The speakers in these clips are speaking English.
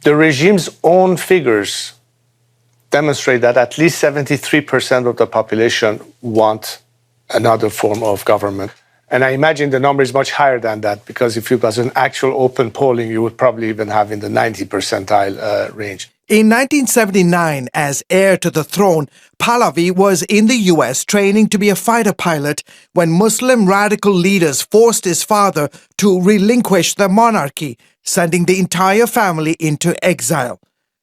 The regime's own figures demonstrate that at least 73% of the population want another form of government. And I imagine the number is much higher than that, because if it was an actual open polling, you would probably even have in the 90 percentile range. In 1979, as heir to the throne, Pahlavi was in the U.S. training to be a fighter pilot when Muslim radical leaders forced his father to relinquish the monarchy, sending the entire family into exile.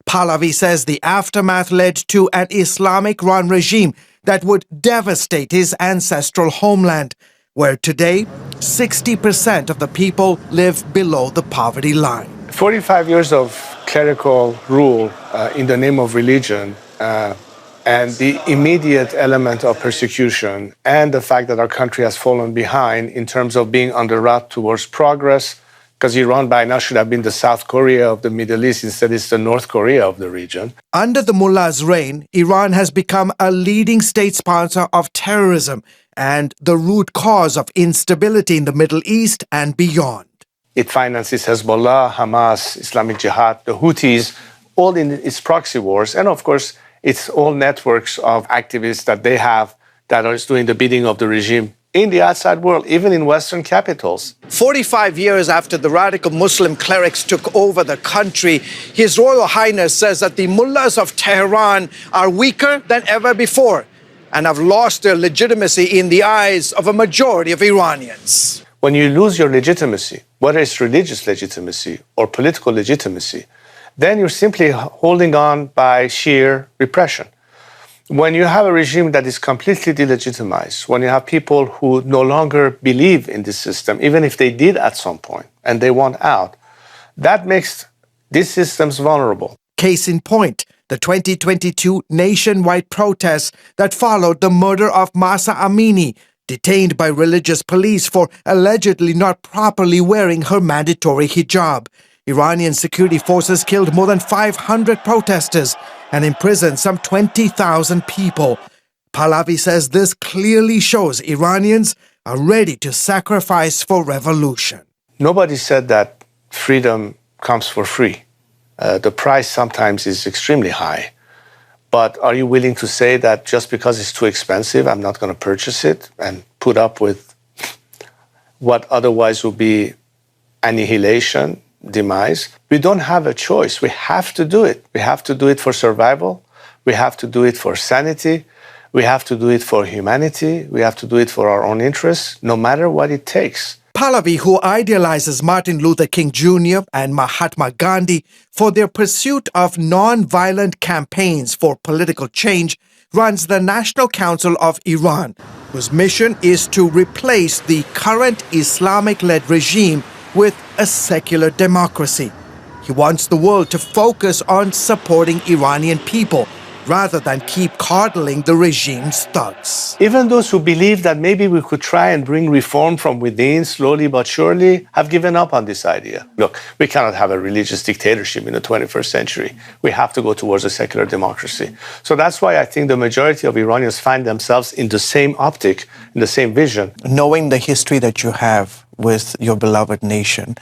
Pahlavi says the aftermath led to an Islamic-run regime that would devastate his ancestral homeland, where today 60% of the people live below the poverty line. 45 years of clerical rule in the name of religion and the immediate element of persecution and the fact that our country has fallen behind in terms of being on the route towards progress, because Iran by now should have been the South Korea of the Middle East. Instead, it's the North Korea of the region. Under the mullah's reign, Iran has become a leading state sponsor of terrorism and the root cause of instability in the Middle East and beyond. It finances Hezbollah, Hamas, Islamic Jihad, the Houthis, all in its proxy wars. And of course, it's all networks of activists that they have that are doing the bidding of the regime in the outside world, even in Western capitals. 45 years after the radical Muslim clerics took over the country, His Royal Highness says that the mullahs of Tehran are weaker than ever before and have lost their legitimacy in the eyes of a majority of Iranians. When you lose your legitimacy, whether it's religious legitimacy or political legitimacy, then you're simply holding on by sheer repression. When you have a regime that is completely delegitimized, when you have people who no longer believe in this system, even if they did at some point, and they want out, that makes these systems vulnerable. Case in point, the 2022 nationwide protests that followed the murder of Mahsa Amini, detained by religious police for allegedly not properly wearing her mandatory hijab. Iranian security forces killed more than 500 protesters and imprisoned some 20,000 people. Pahlavi says this clearly shows Iranians are ready to sacrifice for revolution. Nobody said that freedom comes for free. The price sometimes is extremely high. But are you willing to say that just because it's too expensive, I'm not going to purchase it and put up with what otherwise would be annihilation, demise? We don't have a choice. We have to do it. We have to do it for survival. We have to do it for sanity. We have to do it for humanity. We have to do it for our own interests, no matter what it takes. Pahlavi, who idealizes Martin Luther King Jr. and Mahatma Gandhi for their pursuit of non-violent campaigns for political change, runs the National Council of Iran, whose mission is to replace the current Islamic-led regime with a secular democracy. He wants the world to focus on supporting Iranian people rather than keep coddling the regime's thugs. Even those who believe that maybe we could try and bring reform from within slowly but surely have given up on this idea. Look, we cannot have a religious dictatorship in the 21st century. We have to go towards a secular democracy. So that's why I think the majority of Iranians find themselves in the same optic, in the same vision. Knowing the history that you have with your beloved nation,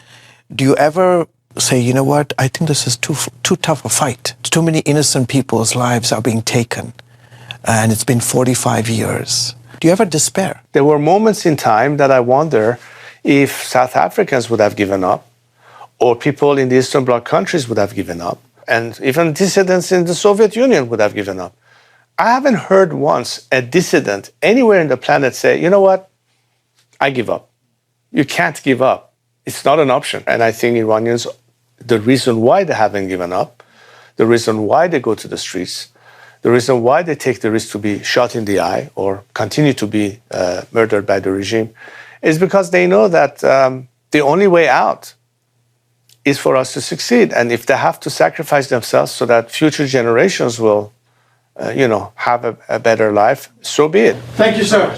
do you ever say, you know what, I think this is too tough a fight. Too many innocent people's lives are being taken, and it's been 45 years. Do you ever despair? There were moments in time that I wonder if South Africans would have given up, or people in the Eastern Bloc countries would have given up, and even dissidents in the Soviet Union would have given up. I haven't heard once a dissident anywhere in the planet say, you know what, I give up. You can't give up. It's not an option. And I think Iranians, the reason why they haven't given up, the reason why they go to the streets, the reason why they take the risk to be shot in the eye or continue to be murdered by the regime is because they know that the only way out is for us to succeed. And if they have to sacrifice themselves so that future generations will, have a better life, so be it. Thank you, sir.